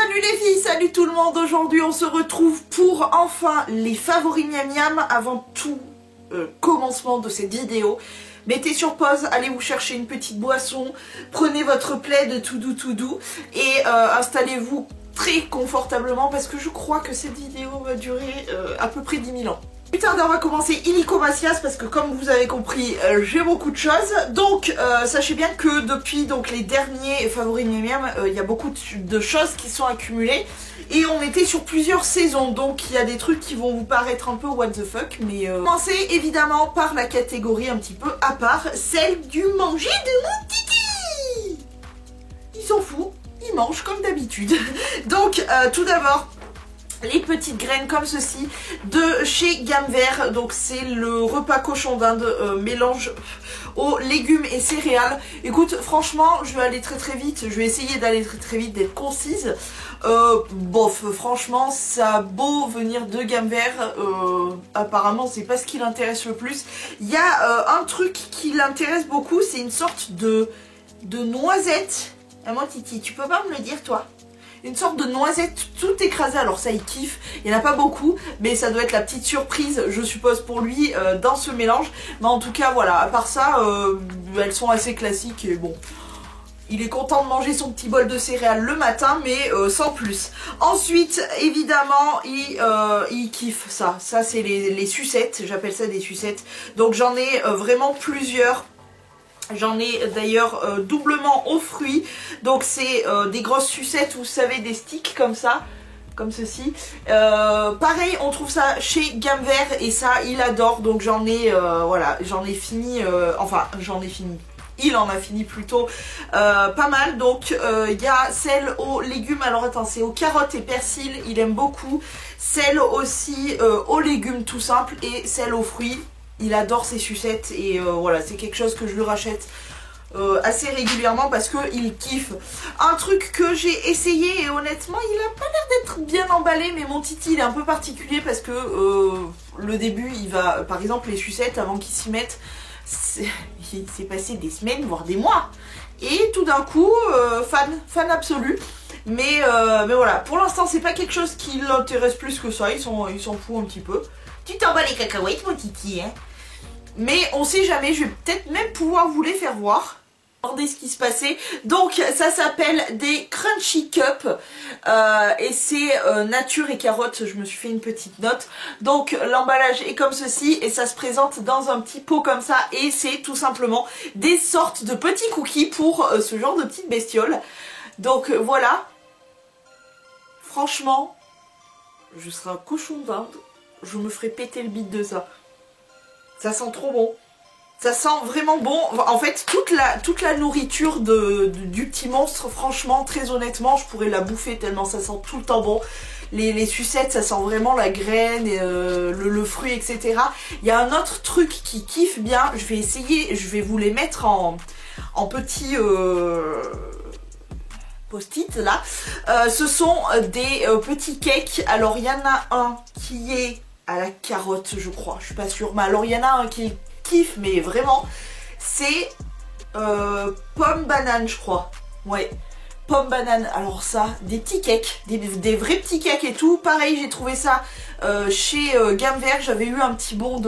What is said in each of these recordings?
Salut les filles, salut tout le monde. Aujourd'hui on se retrouve pour enfin les favoris miam miam. Avant tout commencement de cette vidéo, mettez sur pause, allez vous chercher une petite boisson, prenez votre plaid tout doux et installez-vous très confortablement parce que je crois que cette vidéo va durer à peu près 10 000 ans. Plus tard, on va commencer illico Macias parce que comme vous avez compris, j'ai beaucoup de choses. Donc sachez bien que depuis les derniers favoris miam miam, il y a beaucoup de choses qui sont accumulées. Et on était sur plusieurs saisons, donc il y a des trucs qui vont vous paraître un peu what the fuck. Mais commencer évidemment par la catégorie un petit peu à part, celle du manger de mon titi. Il s'en fout, il mange comme d'habitude. Donc tout d'abord, les petites graines comme ceci de chez Gamme Vert. Donc c'est le repas cochon d'Inde mélange aux légumes et céréales. Écoute, franchement je vais aller très vite, je vais essayer d'aller très vite, d'être concise. Bof, franchement ça a beau venir de Gamme Vert, apparemment c'est pas ce qui l'intéresse le plus. Il y a un truc qui l'intéresse beaucoup, c'est une sorte de noisette. Ah, moi Titi, tu peux pas me le dire toi? Une sorte de noisette tout écrasée, alors ça il kiffe, il n'y en a pas beaucoup, mais ça doit être la petite surprise je suppose pour lui dans ce mélange. Mais en tout cas voilà, à part ça, elles sont assez classiques et bon, il est content de manger son petit bol de céréales le matin, mais sans plus. Ensuite évidemment il kiffe ça c'est les sucettes, j'appelle ça des sucettes, donc j'en ai vraiment plusieurs. J'en ai d'ailleurs doublement aux fruits, donc c'est des grosses sucettes, vous savez, des sticks comme ça, comme ceci. Pareil, on trouve ça chez Gamme Vert et ça il adore, donc j'en ai, voilà, j'en ai fini, enfin j'en ai fini. Il en a fini plutôt pas mal. Donc il y a celle aux légumes, alors attends, c'est aux carottes et persil, il aime beaucoup. Celle aussi aux légumes tout simple et celle aux fruits. Il adore ses sucettes et voilà, c'est quelque chose que je lui rachète assez régulièrement parce qu'il kiffe. Un truc que j'ai essayé et honnêtement il a pas l'air d'être bien emballé, mais mon titi il est un peu particulier parce que le début il va, par exemple les sucettes avant qu'il s'y mette, il s'est passé des semaines voire des mois et tout d'un coup fan absolu. Mais voilà, pour l'instant c'est pas quelque chose qui l'intéresse plus que ça, il s'en fout un petit peu. Tu t'en bats les cacahuètes mon titi hein. Mais on sait jamais, je vais peut-être même pouvoir vous les faire voir. Regardez ce qui se passait. Donc ça s'appelle des Crunchy Cup et c'est nature et carottes, je me suis fait une petite note. Donc l'emballage est comme ceci et ça se présente dans un petit pot comme ça et c'est tout simplement des sortes de petits cookies pour ce genre de petites bestioles. Donc voilà, franchement, je serai un cochon d'Inde, je me ferai péter le bide de ça. Ça sent trop bon. Ça sent vraiment bon. En fait, toute la nourriture du petit monstre, franchement, très honnêtement, je pourrais la bouffer tellement ça sent tout le temps bon. Les sucettes, ça sent vraiment la graine, et, le fruit, etc. Il y a un autre truc qui kiffe bien. Je vais essayer, je vais vous les mettre en petits post-it là. Ce sont des petits cakes. Alors, il y en a un qui est à la carotte je crois, je suis pas sûre, mais alors il y en a un qui kiffe mais vraiment, c'est pomme banane je crois, ouais, pomme banane. Alors ça, des petits cakes, des vrais petits cakes et tout, pareil j'ai trouvé ça chez Gamme Vert, j'avais eu un petit bon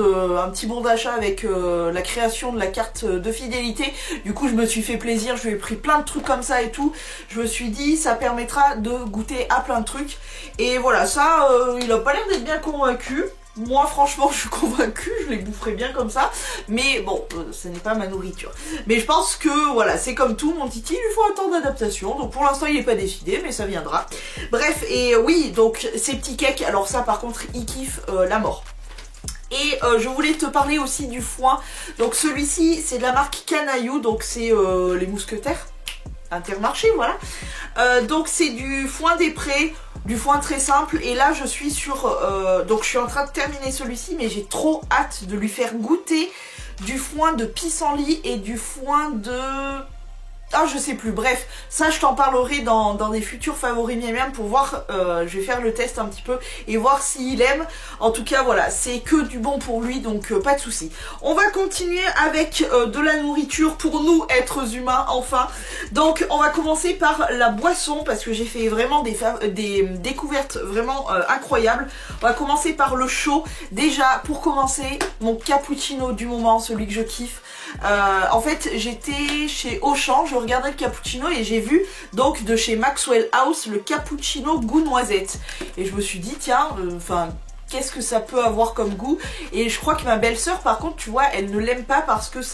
d'achat avec la création de la carte de fidélité, du coup je me suis fait plaisir, je lui ai pris plein de trucs comme ça et tout, je me suis dit ça permettra de goûter à plein de trucs et voilà, ça il a pas l'air d'être bien convaincu. Moi franchement je suis convaincue, je les boufferai bien comme ça, mais bon, ce n'est pas ma nourriture. Mais je pense que voilà, c'est comme tout, mon titi, il lui faut un temps d'adaptation, donc pour l'instant il n'est pas décidé, mais ça viendra. Bref, et oui, donc ces petits cakes, alors ça par contre il kiffe la mort. Et je voulais te parler aussi du foin, donc celui-ci c'est de la marque Canaillou, donc c'est les mousquetaires, Intermarché, voilà. Donc c'est du foin des prés, du foin très simple et là je suis sur donc je suis en train de terminer celui-ci mais j'ai trop hâte de lui faire goûter du foin de pissenlit et du foin de Ah, je sais plus, bref, ça je t'en parlerai dans des futurs favoris miam miam pour voir, je vais faire le test un petit peu et voir s'il aime. En tout cas, voilà, c'est que du bon pour lui, donc pas de souci. On va continuer avec de la nourriture pour nous, êtres humains, enfin. Donc, on va commencer par la boisson, parce que j'ai fait vraiment des découvertes vraiment incroyables. On va commencer par le chaud. Déjà, pour commencer, mon cappuccino du moment, celui que je kiffe. En fait, j'étais chez Auchan, je regardais le cappuccino et j'ai vu donc de chez Maxwell House le cappuccino goût noisette. Et je me suis dit, tiens, qu'est-ce que ça peut avoir comme goût? Et je crois que ma belle-sœur, par contre, tu vois, elle ne l'aime pas parce que, je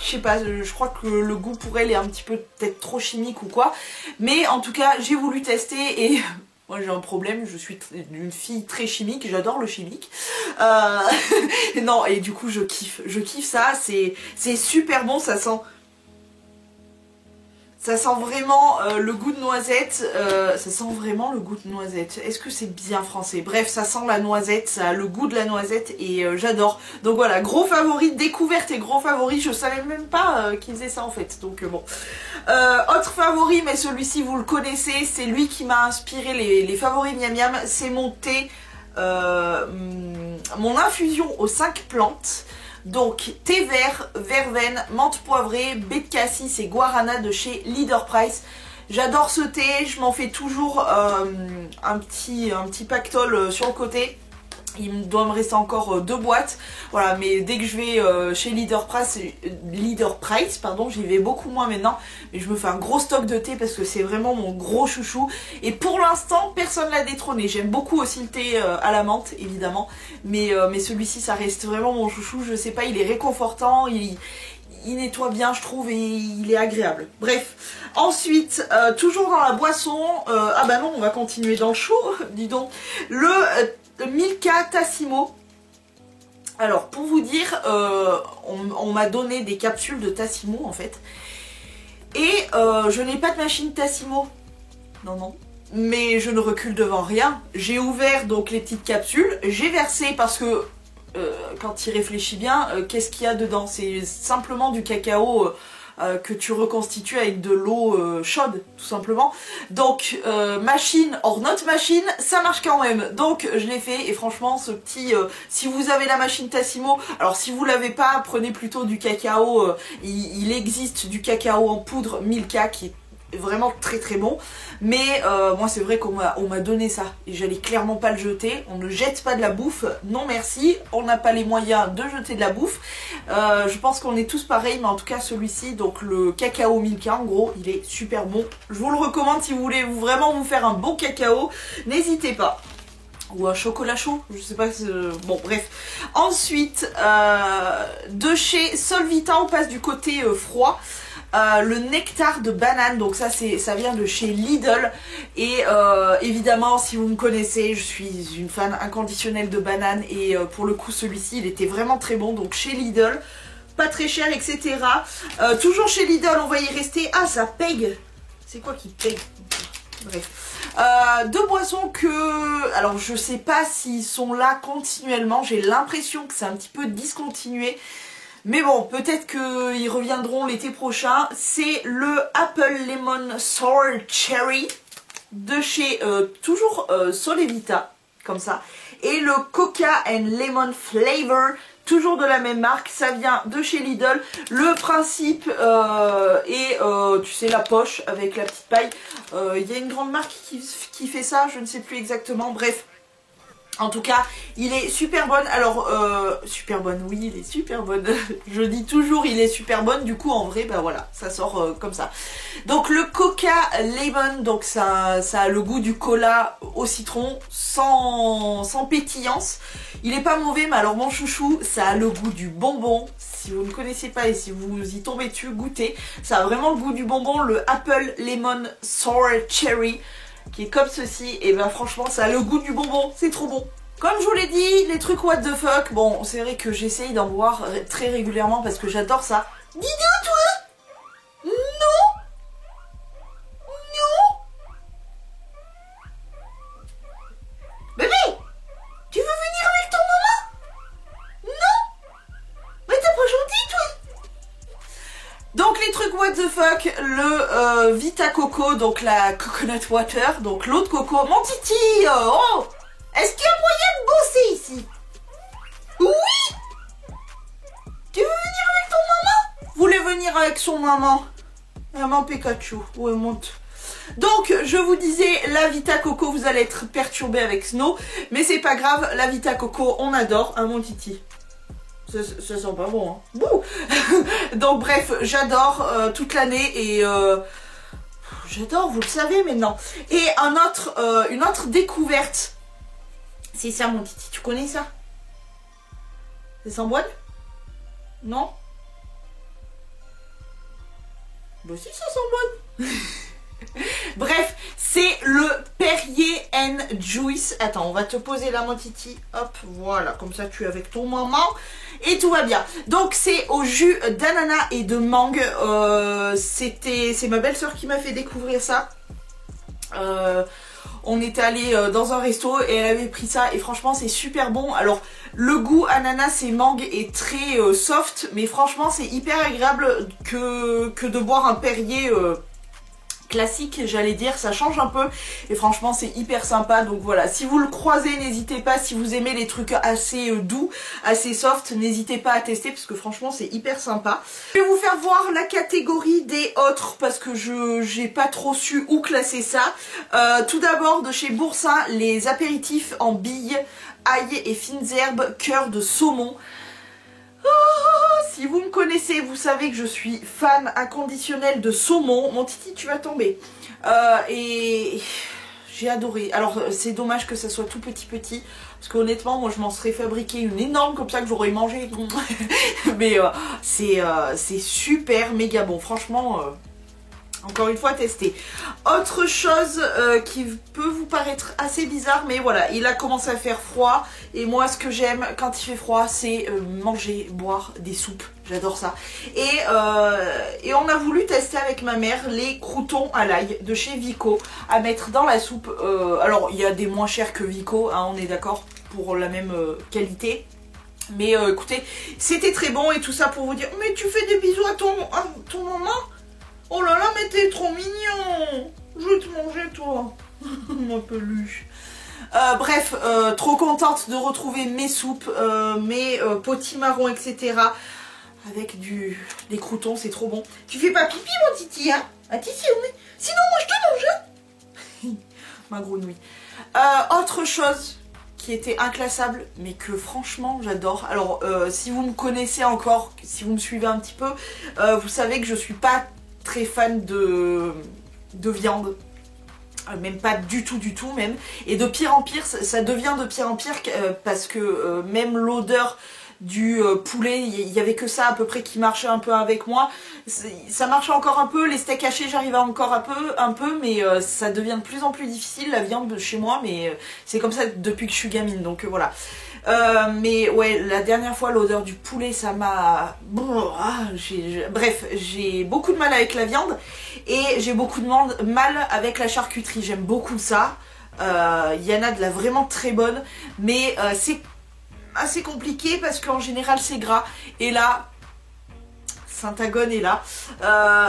sais pas, je crois que le goût pour elle est un petit peu peut-être trop chimique ou quoi. Mais en tout cas, j'ai voulu tester et... Moi j'ai un problème, je suis une fille très chimique, j'adore le chimique. Non, et du coup je kiffe ça, c'est super bon, ça sent vraiment le goût de noisette, Est-ce que c'est bien français? Bref, ça sent la noisette, ça a le goût de la noisette et j'adore. Donc voilà, gros favori, découverte et gros favori, je savais même pas qu'ils faisaient ça en fait, donc bon. Autre favori, mais celui-ci vous le connaissez, c'est lui qui m'a inspiré les favoris miam miam, c'est mon thé, mon infusion aux 5 plantes. Donc thé vert, verveine, menthe poivrée, baie de cassis et guarana de chez Leader Price. J'adore ce thé, je m'en fais toujours un petit pactole sur le côté. Il doit me rester encore 2 boîtes, voilà, mais dès que je vais chez Leader Price, j'y vais beaucoup moins maintenant, mais je me fais un gros stock de thé parce que c'est vraiment mon gros chouchou, et pour l'instant, personne l'a détrôné. J'aime beaucoup aussi le thé à la menthe, évidemment, mais celui-ci, ça reste vraiment mon chouchou, je sais pas, il est réconfortant, il nettoie bien, je trouve, et il est agréable. Bref, ensuite, toujours dans la boisson, ah bah non, on va continuer dans le chaud, dis donc, le Milka Tassimo. Alors pour vous dire, on m'a donné des capsules de Tassimo en fait. Et je n'ai pas de machine Tassimo. Non. Mais je ne recule devant rien. J'ai ouvert donc les petites capsules. J'ai versé parce que quand il réfléchit bien, qu'est-ce qu'il y a dedans? C'est simplement du cacao que tu reconstitues avec de l'eau chaude, tout simplement. Donc, machine or not machine, ça marche quand même. Donc, je l'ai fait et franchement, ce petit... si vous avez la machine Tassimo, alors si vous l'avez pas, prenez plutôt du cacao. Il existe du cacao en poudre Milka qui est vraiment très très bon, mais moi c'est vrai qu'on m'a donné ça et j'allais clairement pas le jeter. On ne jette pas de la bouffe, non merci, on n'a pas les moyens de jeter de la bouffe. Je pense qu'on est tous pareils, mais en tout cas celui-ci, donc le cacao Milka, en gros il est super bon. Je vous le recommande si vous voulez vraiment vous faire un bon cacao, n'hésitez pas. Ou un chocolat chaud, je sais pas, bon bref. Ensuite, de chez Solvita, on passe du côté froid. Le nectar de banane, donc ça vient de chez Lidl et évidemment si vous me connaissez, je suis une fan inconditionnelle de banane et pour le coup celui-ci il était vraiment très bon, donc chez Lidl, pas très cher, etc. Toujours chez Lidl, on va y rester. Ah, ça pègue, c'est quoi qui pègue? Bref, 2 boissons que, alors je sais pas s'ils sont là continuellement, j'ai l'impression que c'est un petit peu discontinué. Mais bon, peut-être qu'ils reviendront l'été prochain. C'est le Apple Lemon Sour Cherry de chez toujours Solevita, comme ça. Et le Coca and Lemon Flavor, toujours de la même marque. Ça vient de chez Lidl. Le principe est, tu sais, la poche avec la petite paille. Il y a une grande marque qui fait ça, je ne sais plus exactement. Bref. En tout cas, il est super bonne. Alors, super bonne, oui, il est super bonne. Je dis toujours, il est super bonne. Du coup, en vrai, bah voilà, ça sort comme ça. Donc, le Coca Lemon, donc ça a le goût du cola au citron, sans pétillance. Il est pas mauvais, mais alors mon chouchou, ça a le goût du bonbon. Si vous ne connaissez pas et si vous y tombez dessus, goûtez. Ça a vraiment le goût du bonbon, le Apple Lemon Sour Cherry, qui est comme ceci, et ben franchement ça a le goût du bonbon, c'est trop bon. Comme je vous l'ai dit, les trucs what the fuck, bon c'est vrai que j'essaye d'en boire très régulièrement parce que j'adore ça. Dis donc toi. Non. Bébé, tu veux venir avec ton maman? Non. Mais t'es pas gentil toi. Donc les trucs what what the fuck, le Vita Coco, donc la coconut water, donc l'eau de coco. Mon titi, oh, est-ce qu'il y a moyen de bosser ici? Oui. Tu veux venir avec ton maman? Voulez venir avec son maman? Maman Pikachu, ouais, monte. Donc, je vous disais, la Vita Coco, vous allez être perturbé avec Snow, mais c'est pas grave, la Vita Coco, on adore, hein, mon titi. Ça sent pas bon, hein. Bouh. Donc bref, j'adore toute l'année et j'adore, vous le savez maintenant. Et une autre découverte, c'est ça mon titi, tu connais ça? C'est sans boîte? Non? Bah si, ça sent bonne. Bref, c'est le Perrier and Juice. Attends, on va te poser là mon titi. Hop, voilà, comme ça tu es avec ton maman et tout va bien. Donc c'est au jus d'ananas et de mangue. C'est ma belle-sœur qui m'a fait découvrir ça. On était allé dans un resto et elle avait pris ça et franchement c'est super bon. Alors le goût ananas et mangue est très soft, mais franchement c'est hyper agréable que de boire un Perrier classique, j'allais dire, ça change un peu et franchement c'est hyper sympa. Donc voilà, si vous le croisez, n'hésitez pas, si vous aimez les trucs assez doux, assez soft, n'hésitez pas à tester parce que franchement c'est hyper sympa. Je vais vous faire voir la catégorie des autres parce que j'ai pas trop su où classer ça. Tout d'abord de chez Boursin, les apéritifs en billes, ail et fines herbes, cœur de saumon. Si vous me connaissez, vous savez que je suis fan inconditionnel de saumon. Mon titi, tu vas tomber. Et j'ai adoré. Alors, c'est dommage que ça soit tout petit. Parce qu'honnêtement, moi, je m'en serais fabriqué une énorme comme ça que j'aurais mangé. Mais c'est super méga bon. Franchement, encore une fois, tester. Autre chose qui peut vous paraître assez bizarre, mais voilà, il a commencé à faire froid. Et moi, ce que j'aime quand il fait froid, c'est manger, boire des soupes. J'adore ça. Et on a voulu tester avec ma mère les croûtons à l'ail de chez Vico à mettre dans la soupe. Alors, il y a des moins chers que Vico, hein, on est d'accord, pour la même qualité. Mais écoutez, c'était très bon et tout ça pour vous dire, mais tu fais des bisous à ton maman? Oh là là, mais t'es trop mignon! Je vais te manger, toi! Ma peluche! Bref, trop contente de retrouver mes soupes, mes potimarrons, etc. Avec des croûtons, c'est trop bon. Tu fais pas pipi, mon titi, hein? Ah, titi, oui. Sinon, moi, je te mange! Ma grenouille. Autre chose qui était inclassable, mais que franchement, j'adore. Alors, si vous me connaissez encore, si vous me suivez un petit peu, vous savez que je suis pas très fan de viande, même pas du tout même, et de pire en pire, ça devient de pire en pire parce que même l'odeur du poulet, il y avait que ça à peu près qui marchait un peu avec moi. Ça marchait encore un peu, les steaks hachés j'arrivais encore un peu, mais ça devient de plus en plus difficile la viande chez moi, mais c'est comme ça depuis que je suis gamine, donc voilà. Mais ouais, la dernière fois l'odeur du poulet ça m'a... Bref, j'ai beaucoup de mal avec la viande et j'ai beaucoup de mal avec la charcuterie, j'aime beaucoup ça. Il y en a de la vraiment très bonne, mais c'est assez compliqué parce qu'en général c'est gras et là... Syntagone est là,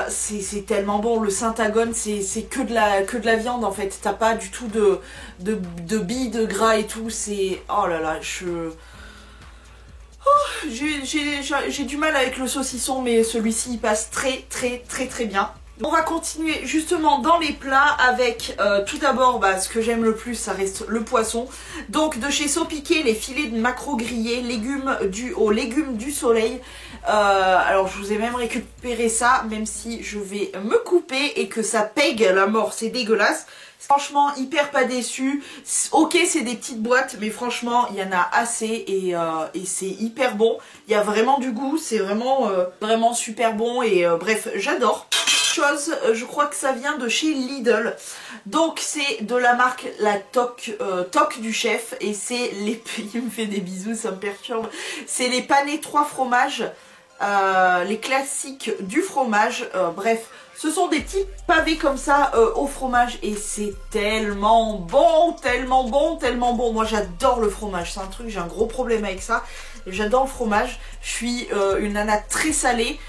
c'est tellement bon. Le syntagone c'est que de la viande en fait, t'as pas du tout de billes de gras et tout, c'est... Oh là là, j'ai du mal avec le saucisson, mais celui-ci il passe très bien. On va continuer justement dans les plats avec tout d'abord ce que j'aime le plus, ça reste le poisson. Donc de chez Saupiquet, les filets de maquereau grillés, aux légumes du soleil. Alors je vous ai même récupéré ça, même si je vais me couper et que ça pègue la mort, c'est dégueulasse. Franchement hyper pas déçu. Ok, c'est des petites boîtes, mais franchement il y en a assez et c'est hyper bon. Il y a vraiment du goût, c'est vraiment super bon et bref, j'adore. Chose, je crois que ça vient de chez Lidl, donc c'est de la marque la Toc du chef et c'est les... il me fait des bisous, ça me perturbe, c'est les panés 3 fromages, les classiques du fromage. Bref, ce sont des petits pavés comme ça au fromage et c'est tellement bon, moi j'adore le fromage, c'est un truc, j'ai un gros problème avec ça, j'adore le fromage, je suis une nana très salée.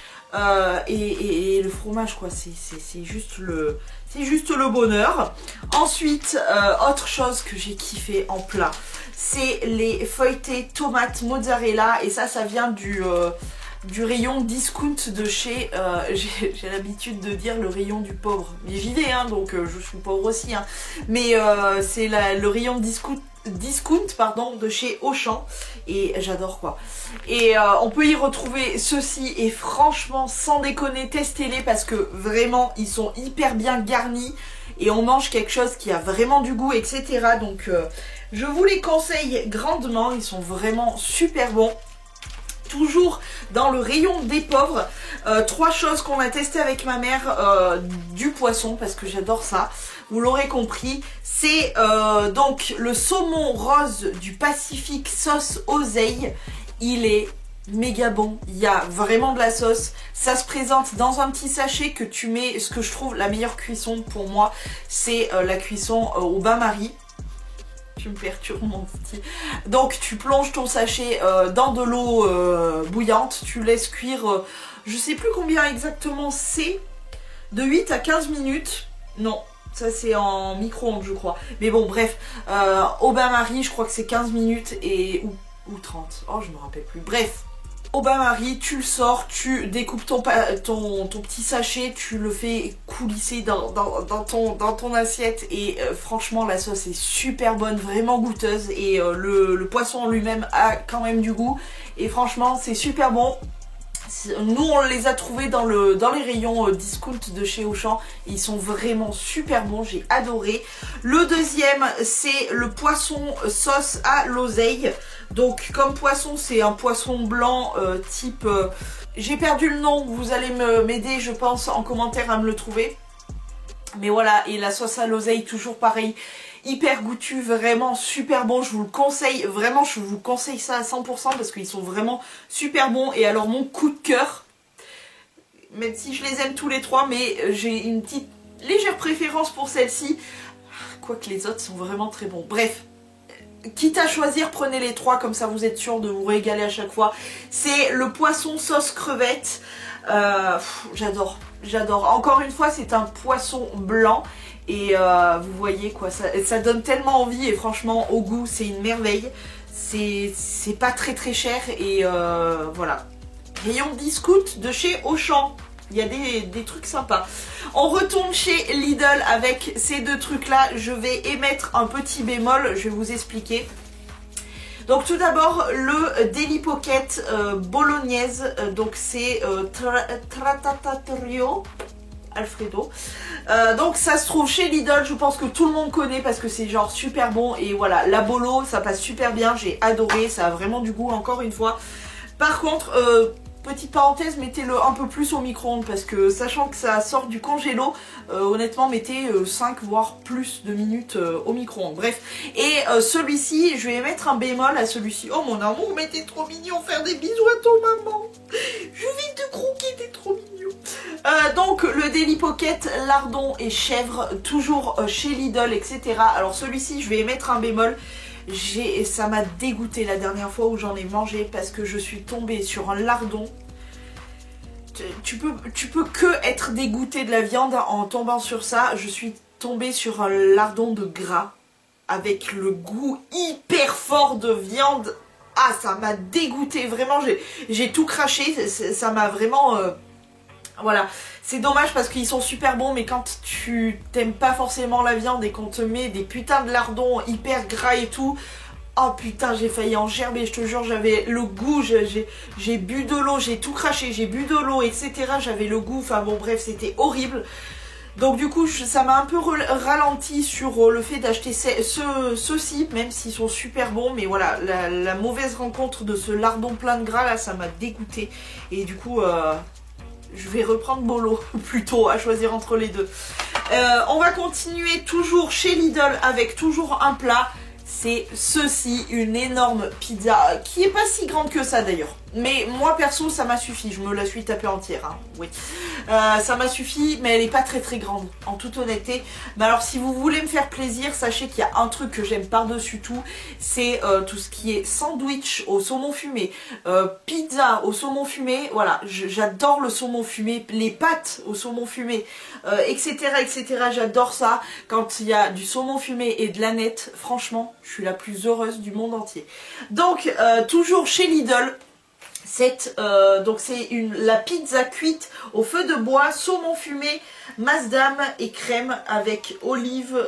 et le fromage quoi, c'est juste le bonheur. Ensuite, autre chose que j'ai kiffé en plat, c'est les feuilletés tomates mozzarella, et ça vient du rayon discount de chez, j'ai l'habitude de dire le rayon du pauvre, mais j'y vais hein, donc je suis pauvre aussi hein. Mais c'est le rayon discount pardon, de chez Auchan, et j'adore quoi. Et on peut y retrouver ceci, et franchement sans déconner, testez-les parce que vraiment ils sont hyper bien garnis et on mange quelque chose qui a vraiment du goût, etc. Donc je vous les conseille grandement, ils sont vraiment super bons. Toujours dans le rayon des pauvres, 3 choses qu'on a testées avec ma mère du poisson, parce que j'adore ça, vous l'aurez compris. C'est donc le saumon rose du Pacifique sauce oseille. Il est méga bon, il y a vraiment de la sauce, ça se présente dans un petit sachet que tu mets. Ce que je trouve la meilleure cuisson pour moi, c'est la cuisson au bain-marie. Tu me perturbes mon petit. Donc tu plonges ton sachet dans de l'eau bouillante, tu laisses cuire, je sais plus combien exactement c'est, de 8 à 15 minutes. Non, ça c'est en micro-ondes je crois. Mais bon bref, au bain-marie je crois que c'est 15 minutes et ou 30. Oh je me rappelle plus. Bref. Au bain-marie, tu le sors, tu découpes ton petit sachet, tu le fais coulisser dans ton assiette, et franchement la sauce est super bonne, vraiment goûteuse, et le poisson en lui-même a quand même du goût, et franchement c'est super bon. Nous on les a trouvés dans les rayons discount de chez Auchan, ils sont vraiment super bons, j'ai adoré. Le deuxième c'est le poisson sauce à l'oseille. Donc comme poisson c'est un poisson blanc type... j'ai perdu le nom, vous allez m'aider je pense en commentaire à me le trouver. Mais voilà, et la sauce à l'oseille toujours pareil, hyper goûtu, vraiment super bon, je vous le conseille, vraiment je vous conseille ça à 100% parce qu'ils sont vraiment super bons. Et alors mon coup de cœur, même si je les aime tous les 3, mais j'ai une petite légère préférence pour celle-ci, quoique les autres sont vraiment très bons. Bref, quitte à choisir, prenez les 3, comme ça vous êtes sûr de vous régaler à chaque fois. C'est le poisson sauce crevette, j'adore, j'adore. Encore une fois c'est un poisson blanc, et vous voyez quoi, ça donne tellement envie, et franchement au goût c'est une merveille. C'est pas très cher, et voilà. Rayon discount de chez Auchan, il y a des trucs sympas. On retourne chez Lidl avec ces 2 trucs là. Je vais émettre un petit bémol, je vais vous expliquer. Donc tout d'abord le Daily Pocket bolognaise, donc c'est Tratatatorio Alfredo. Donc ça se trouve chez Lidl, je pense que tout le monde connaît parce que c'est genre super bon, et voilà, la bolo ça passe super bien, j'ai adoré, ça a vraiment du goût encore une fois. Par contre, petite parenthèse, mettez-le un peu plus au micro-ondes parce que sachant que ça sort du congélo, honnêtement mettez 5 voire plus de minutes au micro-ondes. Bref, et celui-ci, je vais mettre un bémol à celui-ci. Oh mon amour, mais t'es trop mignon, faire des bisous à ton maman. Je vais te croquer, t'es trop mignon. Donc le Daily Pocket lardon et chèvre, toujours chez Lidl, etc. Alors celui-ci, je vais mettre un bémol. Ça m'a dégoûté la dernière fois où j'en ai mangé parce que je suis tombée sur un lardon. Tu peux que être dégoûté de la viande en tombant sur ça. Je suis tombée sur un lardon de gras avec le goût hyper fort de viande. Ah, ça m'a dégoûté, vraiment, j'ai tout craché, ça m'a vraiment... Voilà, c'est dommage parce qu'ils sont super bons, mais quand tu t'aimes pas forcément la viande et qu'on te met des putains de lardons hyper gras et tout, oh putain, j'ai failli en gerber, je te jure, j'avais le goût, j'ai bu de l'eau, j'ai tout craché, j'ai bu de l'eau, etc. J'avais le goût, enfin bon bref, c'était horrible. Donc du coup, ça m'a un peu ralenti sur le fait d'acheter ceux-ci, même s'ils sont super bons. Mais voilà, la mauvaise rencontre de ce lardon plein de gras là, ça m'a dégoûté. Et du coup... je vais reprendre Bolo plutôt, à choisir entre les deux. On va continuer toujours chez Lidl avec toujours un plat. C'est ceci, une énorme pizza qui est pas si grande que ça d'ailleurs. Mais moi perso ça m'a suffi, je me la suis tapée entière, hein. Oui. Ça m'a suffi, mais elle est pas très grande, en toute honnêteté. Mais alors si vous voulez me faire plaisir, sachez qu'il y a un truc que j'aime par-dessus tout, c'est tout ce qui est sandwich au saumon fumé, pizza au saumon fumé, voilà, j'adore le saumon fumé, les pâtes au saumon fumé, etc. etc. J'adore ça. Quand il y a du saumon fumé et de l'aneth, franchement, je suis la plus heureuse du monde entier. Donc, toujours chez Lidl. Donc c'est la pizza cuite au feu de bois, saumon fumé, masdam et crème avec olives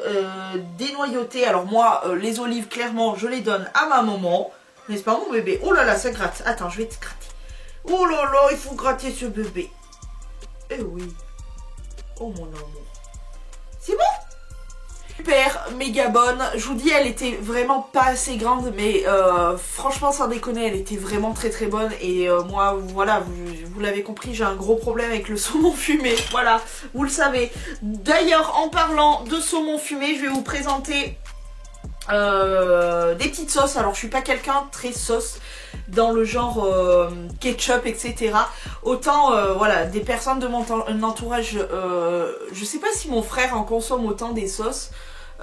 dénoyautées. Alors moi, les olives, clairement, je les donne à ma maman. N'est-ce pas mon bébé? Oh là là, ça gratte. Attends, je vais te gratter. Oh là là, il faut gratter ce bébé. Eh oui. Oh mon amour. C'est bon? Super, méga bonne. Je vous dis, elle était vraiment pas assez grande, mais franchement, sans déconner, elle était vraiment très bonne. Et moi, voilà, vous l'avez compris, j'ai un gros problème avec le saumon fumé. Voilà, vous le savez. D'ailleurs, en parlant de saumon fumé, je vais vous présenter des petites sauces. Alors, je suis pas quelqu'un très sauce dans le genre ketchup, etc. Autant, voilà, des personnes de mon entourage, je sais pas si mon frère en consomme autant des sauces,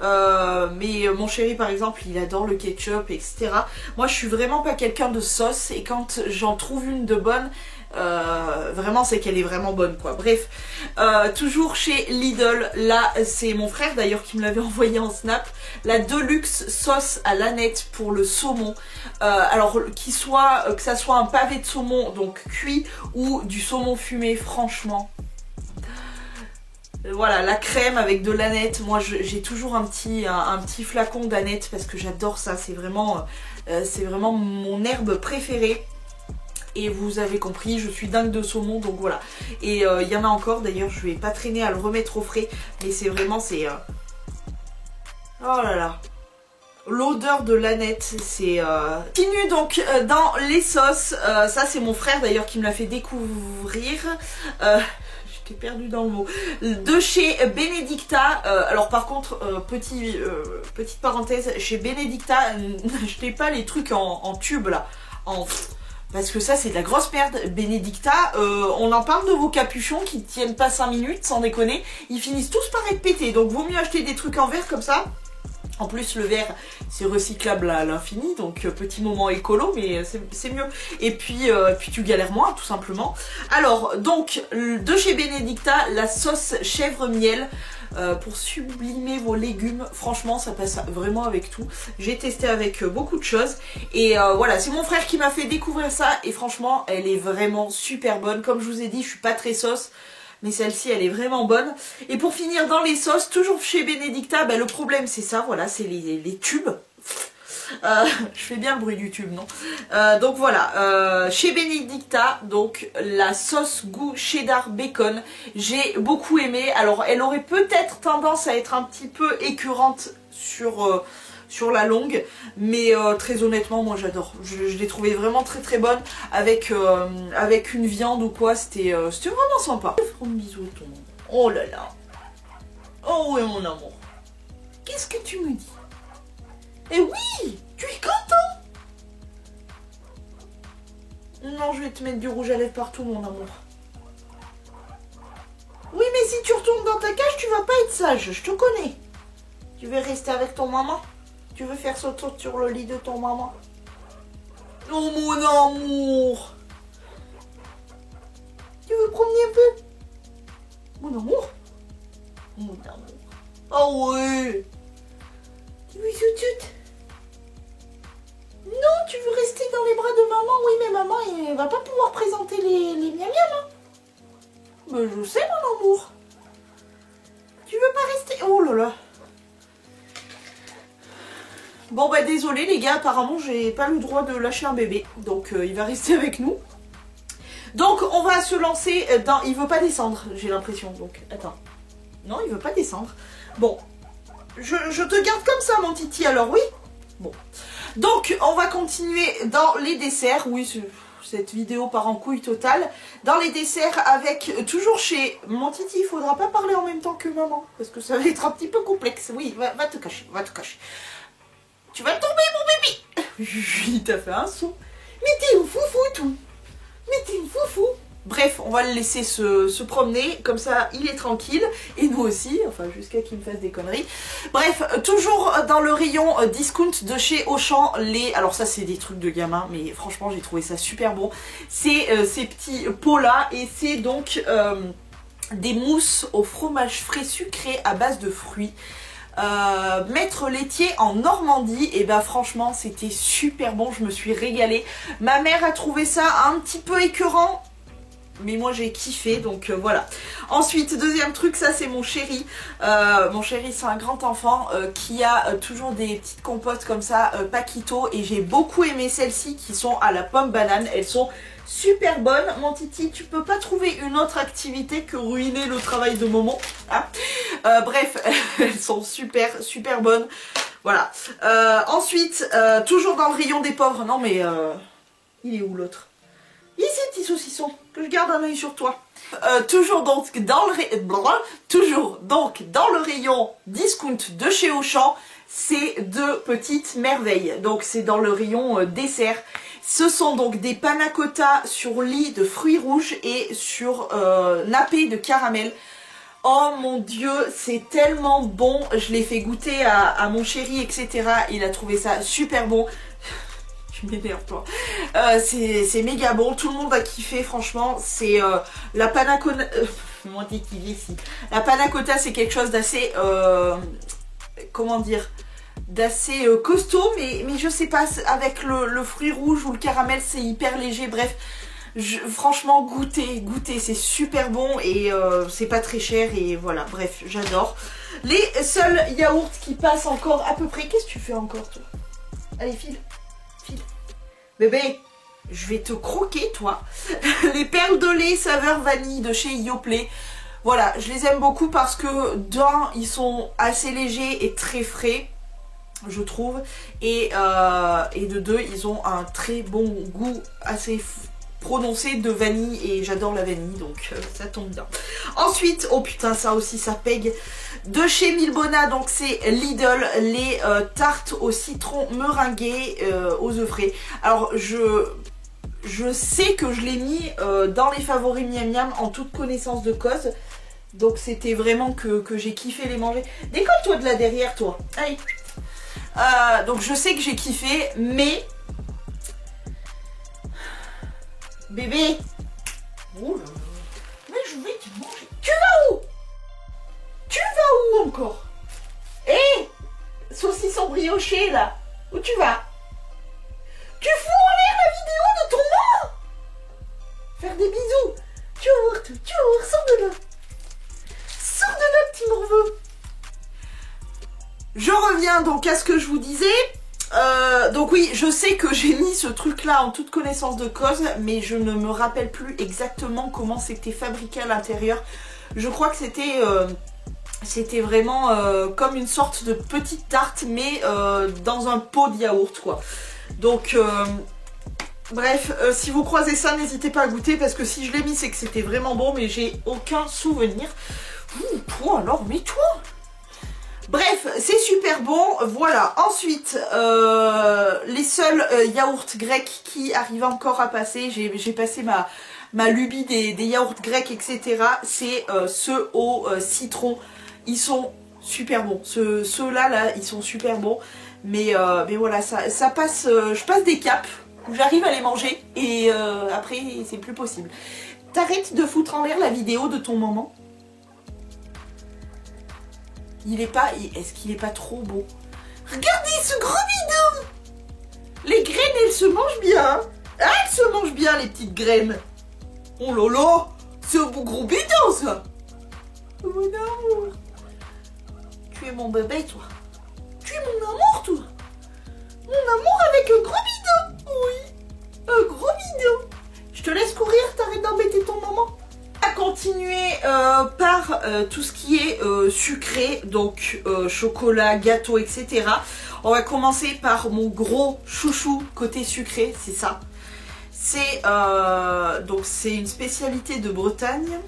mais mon chéri par exemple il adore le ketchup, etc. Moi je suis vraiment pas quelqu'un de sauce, et quand j'en trouve une de bonne, vraiment c'est qu'elle est vraiment bonne quoi. Bref, toujours chez Lidl, là c'est mon frère d'ailleurs qui me l'avait envoyé en snap, la Deluxe sauce à l'aneth pour le saumon. Alors que ça soit un pavé de saumon donc cuit ou du saumon fumé, franchement. Voilà, la crème avec de l'aneth. Moi j'ai toujours un petit flacon d'aneth parce que j'adore ça, c'est vraiment mon herbe préférée. Et vous avez compris, je suis dingue de saumon, donc voilà. Et il y en a encore, d'ailleurs je vais pas traîner à le remettre au frais, mais c'est vraiment, oh là là, l'odeur de l'aneth, c'est... Continue donc dans les sauces, ça c'est mon frère d'ailleurs qui me l'a fait découvrir. J'étais perdue dans le mot. De chez Benedicta, alors par contre, petite parenthèse, chez Benedicta, n'achetez pas les trucs en tube là, parce que ça c'est de la grosse merde. Benedicta, on en parle de vos capuchons qui tiennent pas 5 minutes, sans déconner, ils finissent tous par être pétés, donc vaut mieux acheter des trucs en verre comme ça. En plus le verre c'est recyclable à l'infini, donc petit moment écolo, mais c'est mieux. Et puis tu galères moins tout simplement. Alors donc de chez Benedicta, la sauce chèvre miel. Pour sublimer vos légumes, franchement ça passe vraiment avec tout. J'ai testé avec beaucoup de choses et voilà, c'est mon frère qui m'a fait découvrir ça et franchement elle est vraiment super bonne. Comme je vous ai dit, je suis pas très sauce, mais celle-ci elle est vraiment bonne. Et pour finir dans les sauces, toujours chez Benedicta, le problème c'est ça, voilà, c'est les tubes. Je fais bien le bruit du tube, non? Donc voilà, chez Benedicta, donc la sauce goût cheddar bacon, j'ai beaucoup aimé. Alors elle aurait peut-être tendance à être un petit peu écœurante sur la longue, mais très honnêtement moi j'adore. Je l'ai trouvée vraiment très bonne avec une viande ou quoi, c'était vraiment sympa. Un bisou à ton maman. Oh là là. Oh oui mon amour. Qu'est-ce que tu me dis? Eh oui, tu es content? Non, je vais te mettre du rouge à lèvres partout, mon amour. Oui, mais si tu retournes dans ta cage, tu vas pas être sage, je te connais. Tu veux rester avec ton maman? Tu veux faire sauter sur le lit de ton maman? Oh, mon amour. Tu veux promener un peu? Mon amour? Mon amour. Oh oui. Tu veux tout? Non, tu veux rester dans les bras de maman? Oui, mais maman, elle va pas pouvoir présenter les miam miam, hein. Mais je sais, mon amour. Tu veux pas rester? Oh là là. Bon, désolé les gars, apparemment, j'ai pas le droit de lâcher un bébé. Donc, il va rester avec nous. Donc, on va se lancer dans... Il veut pas descendre, j'ai l'impression. Donc, attends. Non, il veut pas descendre. Bon. Je te garde comme ça, mon titi, alors oui? Bon. Donc, on va continuer dans les desserts. Oui, cette vidéo part en couille totale. Dans les desserts avec, toujours chez mon titi, il faudra pas parler en même temps que maman. Parce que ça va être un petit peu complexe. Oui, va te cacher, va te cacher. Tu vas tomber, mon bébé. Il t'a fait un saut. Mais t'es où, foufou, tout? Mais t'es une foufou. Bref, on va le laisser se promener, comme ça il est tranquille, et nous aussi, enfin jusqu'à qu'il me fasse des conneries. Bref, toujours dans le rayon discount de chez Auchan, alors ça c'est des trucs de gamin, mais franchement j'ai trouvé ça super bon. C'est ces petits pots là, et c'est donc des mousses au fromage frais sucré à base de fruits. Maître laitier en Normandie, et ben franchement c'était super bon, je me suis régalée. Ma mère a trouvé ça un petit peu écœurant, mais moi j'ai kiffé, donc voilà. Ensuite, deuxième truc, ça c'est mon chéri. Mon chéri c'est un grand enfant qui a toujours des petites compotes comme ça, Paquito, et j'ai beaucoup aimé celles-ci qui sont à la pomme banane. Elles sont super bonnes. Mon titi, tu peux pas trouver une autre activité que ruiner le travail de Momo, hein. Bref, elles sont super bonnes. Voilà. Ensuite, toujours dans le rayon des pauvres. Non mais, il est où l'autre? Ici, petit saucisson, que je garde un œil sur toi. Toujours donc dans le rayon discount de chez Auchan, c'est deux petites merveilles. Donc c'est dans le rayon dessert. Ce sont donc des panna cotta sur lit de fruits rouges et sur nappé de caramel. Oh mon dieu, c'est tellement bon. Je l'ai fait goûter à mon chéri, etc. Il a trouvé ça super bon. Tu m'énerves toi. C'est méga bon, tout le monde a kiffé franchement. C'est la panna cotta. Mon dieu qui vit ici. La panna cotta c'est quelque chose d'assez comment dire, d'assez costaud, mais je sais pas, avec le fruit rouge ou le caramel c'est hyper léger. Bref, franchement goûtez, c'est super bon et c'est pas très cher et voilà, bref, j'adore. Les seuls yaourts qui passent encore à peu près. Qu'est-ce que tu fais encore toi? Allez file. Bébé, je vais te croquer, toi. Les perles de lait saveur vanille de chez Yoplait. Voilà, je les aime beaucoup parce que d'un, ils sont assez légers et très frais, je trouve. Et de deux, ils ont un très bon goût assez prononcé de vanille et j'adore la vanille, donc ça tombe bien. Ensuite, oh putain, ça aussi, ça pègue. De chez Milbona, donc c'est Lidl, les tartes au citron meringuées aux œufs frais. Alors je sais que je l'ai mis dans les favoris miam miam en toute connaissance de cause. Donc c'était vraiment que j'ai kiffé les manger. Décolle-toi de là derrière toi. Allez. Donc je sais que j'ai kiffé, mais bébé. Oh là là. Mais je vais te manger. Tu vas où? Tu vas où encore? Hé, saucisson brioché là. Où tu vas? Tu fous en l'air la vidéo de ton nom. Faire des bisous. Tu ouvres, sors de là. Sors de là, petit morveux. Je reviens donc à ce que je vous disais. Donc oui, je sais que j'ai mis ce truc là en toute connaissance de cause, mais je ne me rappelle plus exactement comment c'était fabriqué à l'intérieur. Je crois que c'était vraiment comme une sorte de petite tarte, mais dans un pot de yaourt quoi. Donc bref, si vous croisez ça, n'hésitez pas à goûter, parce que si je l'ai mis c'est que c'était vraiment bon, mais j'ai aucun souvenir. Toi alors, mais toi. Bref, c'est super bon, voilà. Ensuite, les seuls yaourts grecs qui arrivent encore à passer, j'ai passé ma lubie des yaourts grecs, etc. C'est ceux au citron. Ils sont super bons. Ceux-là, là, ils sont super bons. Mais voilà, ça passe, je passe des caps où j'arrive à les manger et après, c'est plus possible. T'arrêtes de foutre en l'air la vidéo de ton maman. Est-ce qu'il est pas trop beau? Regardez ce gros bidon! Les graines, elles se mangent bien. Ah, elles se mangent bien, les petites graines. Oh là là, c'est un beau gros bidon, ça. Oh, mon amour. Tu es mon bébé, toi. Tu es mon amour, toi. Mon amour avec un gros bidon. Oui, un gros bidon. Je te laisse courir, t'arrêtes d'embêter ton maman. On va continuer par tout ce qui est sucré, donc chocolat, gâteau, etc. On va commencer par mon gros chouchou côté sucré, c'est ça. C'est donc c'est une spécialité de Bretagne.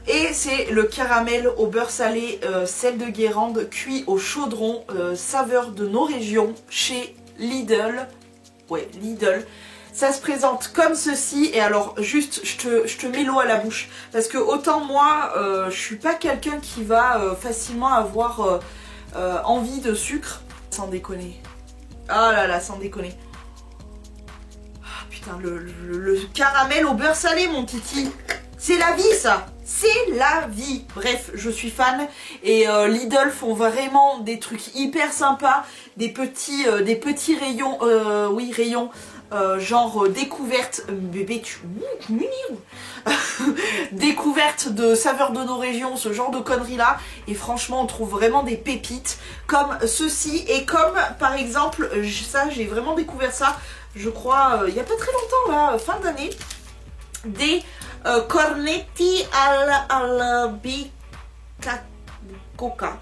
Et c'est le caramel au beurre salé, sel de Guérande, cuit au chaudron, saveur de nos régions, chez Lidl. Ouais, Lidl. Ça se présente comme ceci. Et alors juste je te mets l'eau à la bouche. Parce que autant moi je suis pas quelqu'un qui va facilement avoir envie de sucre. Sans déconner. Ah là là, sans déconner. Ah putain, le caramel au beurre salé, mon titi. C'est la vie, ça. C'est la vie. Bref, je suis fan. Et Lidl font vraiment des trucs hyper sympas. Des petits rayons. Oui, rayons. Genre découverte. Bébé, tu... mignon. Découverte de saveurs de nos régions, ce genre de conneries là. Et franchement, on trouve vraiment des pépites comme ceci. Et comme par exemple, ça, j'ai vraiment découvert ça, je crois, il n'y a pas très longtemps là, fin d'année. Des cornetti alla coca.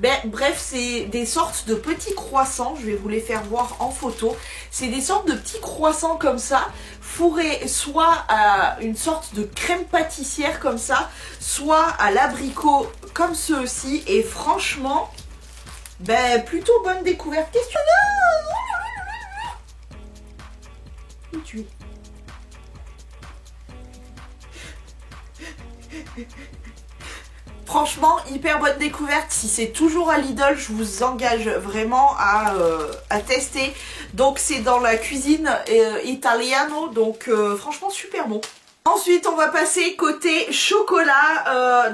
Ben, bref, c'est des sortes de petits croissants, je vais vous les faire voir en photo. C'est des sortes de petits croissants comme ça, fourrés soit à une sorte de crème pâtissière comme ça, soit à l'abricot comme ceux-ci. Et franchement, ben, plutôt bonne découverte. Qu'est-ce que tu as ? Franchement, hyper bonne découverte. Si c'est toujours à Lidl, je vous engage vraiment à tester. Donc c'est dans la cuisine italiano, donc franchement super bon. Ensuite, on va passer côté chocolat.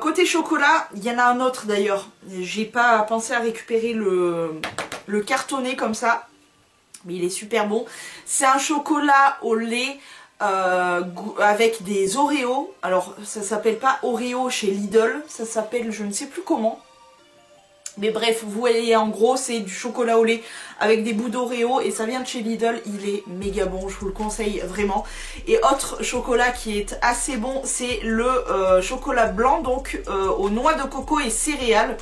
Côté chocolat, il y en a un autre d'ailleurs. J'ai pas pensé à récupérer le cartonné comme ça, mais il est super bon. C'est un chocolat au lait avec des Oreos. Alors ça s'appelle pas Oreo chez Lidl, ça s'appelle je ne sais plus comment. Mais bref, vous voyez, en gros c'est du chocolat au lait avec des bouts d'Oreo et ça vient de chez Lidl. Il est méga bon, je vous le conseille vraiment. Et autre chocolat qui est assez bon, c'est le chocolat blanc, donc aux noix de coco et céréales,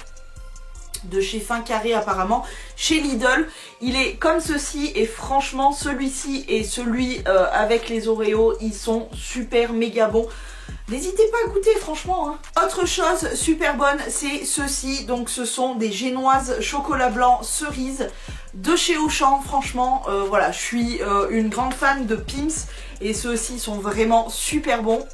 de chez Fin Carré apparemment, chez Lidl. Il est comme ceci et franchement celui-ci et celui avec les Oreos, ils sont super méga bons. N'hésitez pas à goûter franchement hein. Autre chose super bonne, c'est ceci. Donc ce sont des génoises chocolat blanc cerise de chez Auchan. Franchement voilà, je suis une grande fan de Pim's et ceux-ci sont vraiment super bons.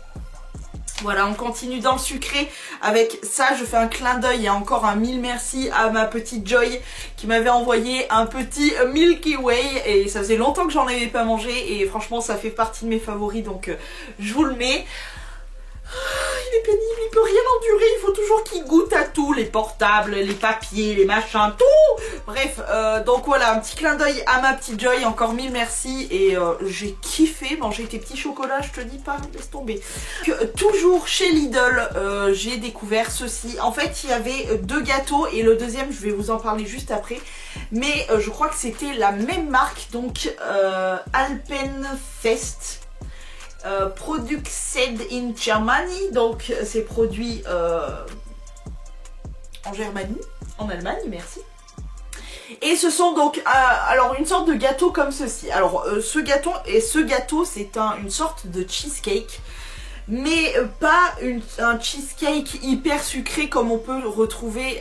Voilà, on continue dans le sucré avec ça. Je fais un clin d'œil et encore un mille merci à ma petite Joy qui m'avait envoyé un petit Milky Way et ça faisait longtemps que j'en avais pas mangé et franchement ça fait partie de mes favoris, donc je vous le mets. Il est pénible, il peut rien endurer, il faut toujours qu'il goûte à tout, les portables, les papiers, les machins, tout. Bref, donc voilà, un petit clin d'œil à ma petite Joy, encore mille merci. Et j'ai kiffé manger tes petits chocolats, je te dis pas, laisse tomber. Toujours chez Lidl, j'ai découvert ceci. En fait, il y avait deux gâteaux et le deuxième, je vais vous en parler juste après. Mais je crois que c'était la même marque, donc Alpenfest. Produced in Germany, donc c'est produit en Germanie, en Allemagne, merci. Et ce sont donc alors une sorte de gâteau comme ceci. Alors ce gâteau c'est une sorte de cheesecake, mais pas un cheesecake hyper sucré comme on peut retrouver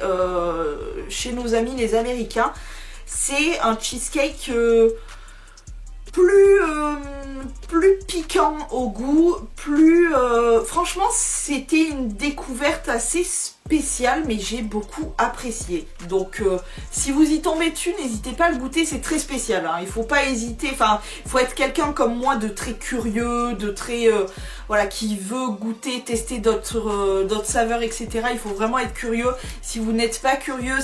chez nos amis les Américains. C'est un cheesecake plus piquant au goût, franchement c'était une découverte assez spéciale, mais j'ai beaucoup apprécié. Donc si vous y tombez dessus, n'hésitez pas à le goûter, c'est très spécial hein. Il faut pas hésiter, enfin il faut être quelqu'un comme moi de très curieux, de très voilà, qui veut goûter, tester d'autres saveurs, etc. Il faut vraiment être curieux. Si vous n'êtes pas curieux,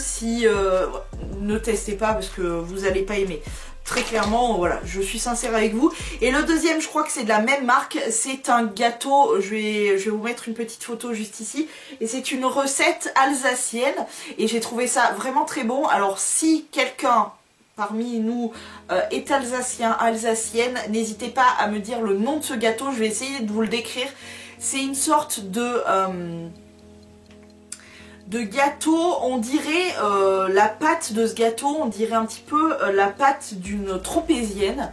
ne testez pas parce que vous n'allez pas aimer. Très clairement, voilà, je suis sincère avec vous. Et le deuxième, je crois que c'est de la même marque. C'est un gâteau, je vais vous mettre une petite photo juste ici. Et c'est une recette alsacienne. Et j'ai trouvé ça vraiment très bon. Alors si quelqu'un parmi nous est alsacien, alsacienne, n'hésitez pas à me dire le nom de ce gâteau. Je vais essayer de vous le décrire. C'est une sorte de gâteau, on dirait la pâte de ce gâteau, on dirait un petit peu la pâte d'une tropézienne.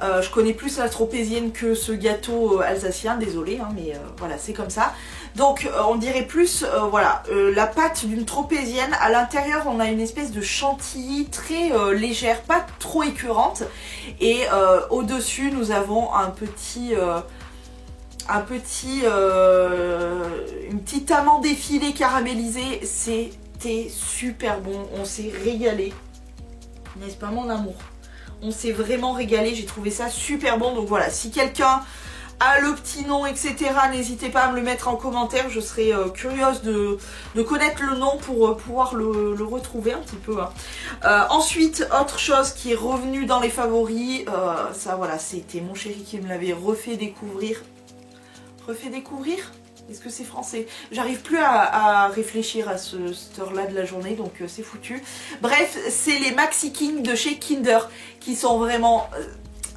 Je connais plus la tropézienne que ce gâteau alsacien, désolé, hein, mais voilà, c'est comme ça. Donc on dirait plus, voilà, la pâte d'une tropézienne. À l'intérieur, on a une espèce de chantilly très légère, pas trop écœurante. Et au-dessus, nous avons une petite amande effilée caramélisée. C'était super bon, on s'est régalé. N'est-ce pas mon amour? On s'est vraiment régalé, j'ai trouvé ça super bon. Donc voilà, si quelqu'un a le petit nom, etc., n'hésitez pas à me le mettre en commentaire. Je serais curieuse de connaître le nom pour pouvoir le retrouver un petit peu. Hein. Ensuite, autre chose qui est revenue dans les favoris, ça voilà, c'était mon chéri qui me l'avait refait découvrir. Refait découvrir? Est-ce que c'est français? J'arrive plus à réfléchir à cette heure-là de la journée, donc c'est foutu. Bref, c'est les Maxi King de chez Kinder, qui sont vraiment...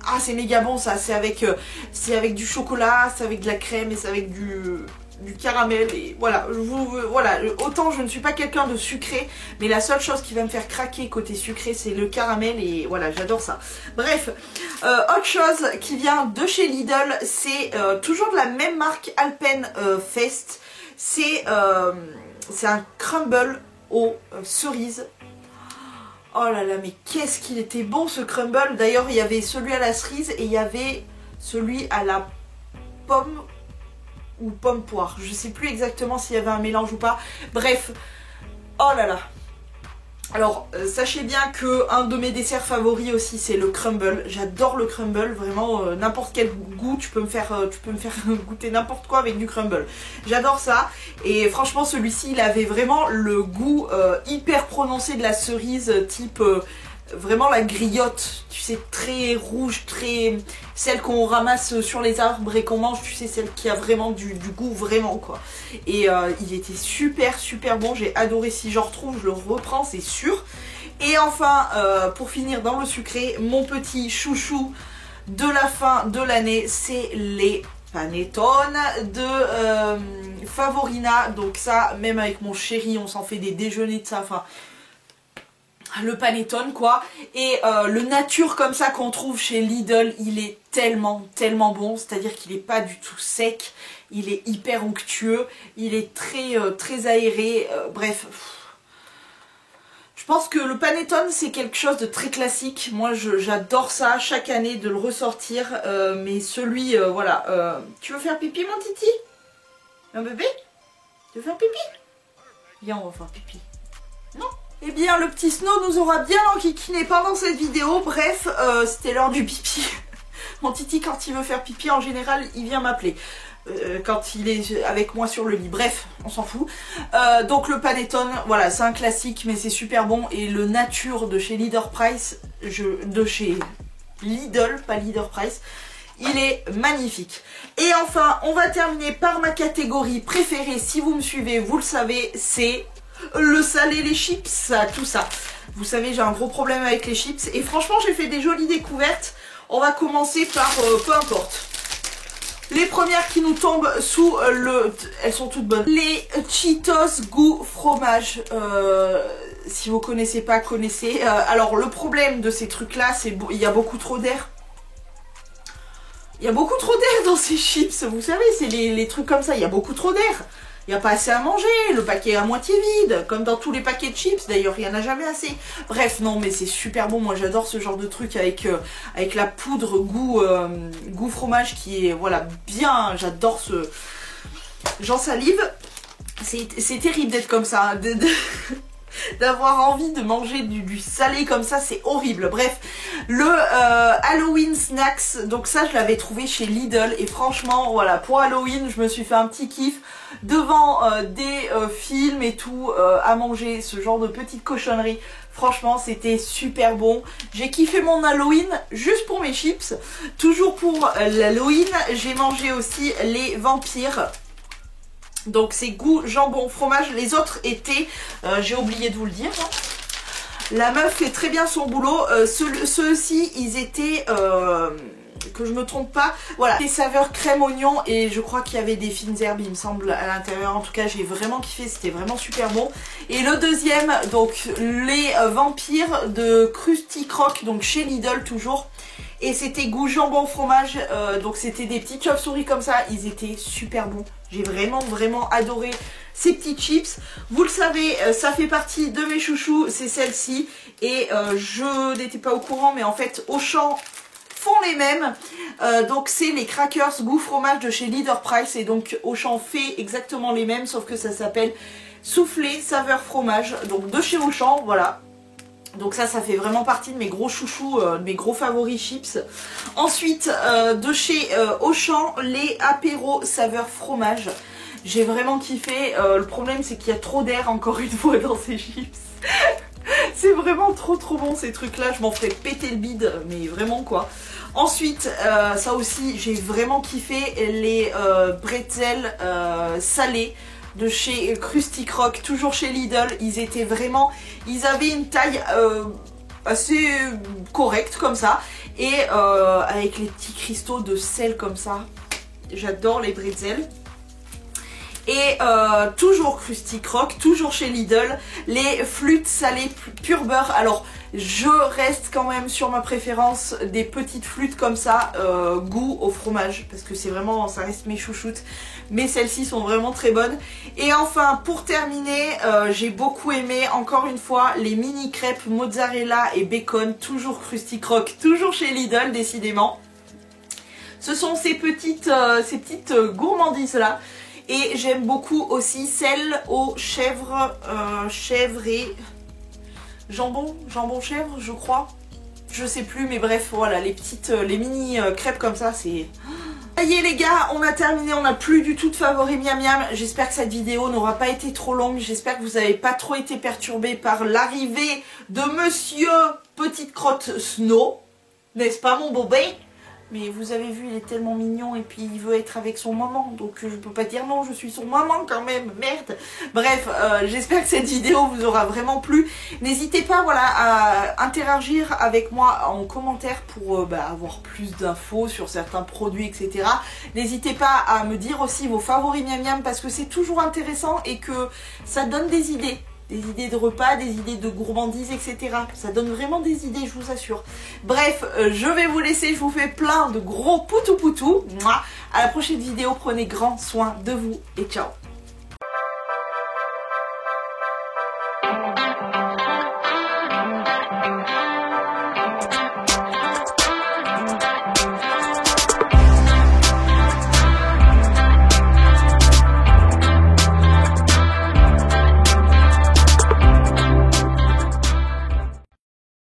ah, c'est méga bon ça, c'est avec du chocolat, c'est avec de la crème et c'est avec du caramel. Et voilà, voilà, autant je ne suis pas quelqu'un de sucré, mais la seule chose qui va me faire craquer côté sucré, c'est le caramel et voilà, j'adore ça. Bref, autre chose qui vient de chez Lidl, c'est toujours de la même marque Alpenfest. C'est un crumble aux cerises. Oh là là, mais qu'est-ce qu'il était bon ce crumble. D'ailleurs, il y avait celui à la cerise et il y avait celui à la pomme ou pomme poire. Je sais plus exactement s'il y avait un mélange ou pas. Bref, oh là là. Alors, sachez bien que un de mes desserts favoris aussi, c'est le crumble. J'adore le crumble, vraiment n'importe quel goût, tu peux me faire goûter n'importe quoi avec du crumble. J'adore ça. Et franchement, celui-ci, il avait vraiment le goût hyper prononcé de la cerise, type vraiment la griotte. Tu sais, très rouge, très... celle qu'on ramasse sur les arbres et qu'on mange, tu sais, celle qui a vraiment du goût, vraiment, quoi. Et il était super, super bon. J'ai adoré. Si j'en retrouve, je le reprends, c'est sûr. Et enfin, pour finir dans le sucré, mon petit chouchou de la fin de l'année, c'est les panettone de Favorina. Donc ça, même avec mon chéri, on s'en fait des déjeuners de ça, enfin... le panettone quoi, et le nature comme ça qu'on trouve chez Lidl, il est tellement bon, c'est à dire qu'il est pas du tout sec, il est hyper onctueux, il est très aéré, bref, je pense que le panettone c'est quelque chose de très classique. Moi j'adore ça chaque année de le ressortir, mais celui, voilà, tu veux faire pipi mon titi? Un bébé? Tu veux faire pipi? Viens, on va faire pipi. Non? Eh bien, le petit Snow nous aura bien enquiquiné pendant cette vidéo. Bref, c'était l'heure du pipi. Mon titi, quand il veut faire pipi, en général, il vient m'appeler. Quand il est avec moi sur le lit. Bref, on s'en fout. Donc le panettone, voilà, c'est un classique, mais c'est super bon. Et le nature de chez Leader Price, de chez Lidl, pas Leader Price, il est magnifique. Et enfin, on va terminer par ma catégorie préférée. Si vous me suivez, vous le savez, c'est... le salé, les chips, tout ça. Vous savez, j'ai un gros problème avec les chips. Et franchement, j'ai fait des jolies découvertes. On va commencer par, peu importe. Les premières qui nous tombent sous le... elles sont toutes bonnes. Les Cheetos goût fromage. Si vous connaissez pas, connaissez. Alors, le problème de ces trucs-là, c'est qu'il y a beaucoup trop d'air. Il y a beaucoup trop d'air dans ces chips. Vous savez, c'est les trucs comme ça. Il y a beaucoup trop d'air. Il n'y a pas assez à manger, le paquet est à moitié vide, comme dans tous les paquets de chips, d'ailleurs il n'y en a jamais assez. Bref, non mais c'est super bon, moi j'adore ce genre de truc avec la poudre goût fromage qui est, voilà, bien, j'adore ce... J'en salive, c'est terrible d'être comme ça, d'avoir envie de manger du salé comme ça, c'est horrible. Bref, le Halloween Snacks, donc ça je l'avais trouvé chez Lidl et franchement voilà, pour Halloween je me suis fait un petit kiff devant des films et tout, à manger ce genre de petites cochonneries. Franchement c'était super bon. J'ai kiffé mon Halloween juste pour mes chips. Toujours pour l'Halloween, j'ai mangé aussi les vampires. Donc c'est goût jambon fromage. Les autres étaient, j'ai oublié de vous le dire, hein. La meuf fait très bien son boulot. Ceux-ci ils étaient, que je me trompe pas, voilà, des saveurs crème oignon et je crois qu'il y avait des fines herbes il me semble à l'intérieur. En tout cas j'ai vraiment kiffé, c'était vraiment super bon. Et le deuxième, donc les vampires de Krusty Croc, donc chez Lidl toujours. et c'était goût jambon fromage, donc c'était des petites chauves-souris comme ça, ils étaient super bons. J'ai vraiment adoré ces petits chips. Vous le savez, ça fait partie de mes chouchous, c'est celle-ci, et je n'étais pas au courant, mais en fait Auchan font les mêmes. Donc c'est les crackers goût fromage de chez Leader Price, et donc Auchan fait exactement les mêmes, sauf que ça s'appelle soufflé saveur fromage, donc de chez Auchan, voilà. Donc ça fait vraiment partie de mes gros chouchous, de mes gros favoris chips. Ensuite, de chez Auchan, les apéros saveur fromage. J'ai vraiment kiffé. Le problème, c'est qu'il y a trop d'air, encore une fois, dans ces chips. C'est vraiment trop bon, ces trucs-là. Je m'en ferais péter le bide, mais vraiment, quoi. Ensuite, ça aussi, j'ai vraiment kiffé les bretzels salés de chez Krusty Krok, toujours chez Lidl. Ils avaient une taille assez correcte comme ça, et avec les petits cristaux de sel comme ça. J'adore les bretzels. Et toujours Krusty Krok, toujours chez Lidl, les flûtes salées pur beurre. Alors je reste quand même sur ma préférence des petites flûtes comme ça, goût au fromage, parce que c'est vraiment, ça reste mes chouchoutes. Mais celles-ci sont vraiment très bonnes. Et enfin, pour terminer, j'ai beaucoup aimé, encore une fois, les mini crêpes mozzarella et bacon, toujours Krusty Krok, toujours chez Lidl, décidément. Ce sont ces petites gourmandises là. Et j'aime beaucoup aussi celles aux chèvres et jambon chèvre, je crois. Je sais plus, mais bref, voilà, les mini crêpes comme ça, c'est... Ça y est les gars, on a terminé, on n'a plus du tout de favoris miam miam. J'espère que cette vidéo n'aura pas été trop longue, j'espère que vous n'avez pas trop été perturbés par l'arrivée de Monsieur Petite Crotte Snow. N'est-ce pas mon bébé? Mais vous avez vu, il est tellement mignon et puis il veut être avec son maman. Donc je peux pas dire non, je suis son maman quand même, merde. Bref, j'espère que cette vidéo vous aura vraiment plu. N'hésitez pas, voilà, à interagir avec moi en commentaire pour avoir plus d'infos sur certains produits, etc. N'hésitez pas à me dire aussi vos favoris miam miam, parce que c'est toujours intéressant et que ça donne des idées. Des idées de repas, des idées de gourmandises, etc. Ça donne vraiment des idées, je vous assure. Bref, je vais vous laisser, je vous fais plein de gros poutou poutou. À la prochaine vidéo, prenez grand soin de vous et ciao.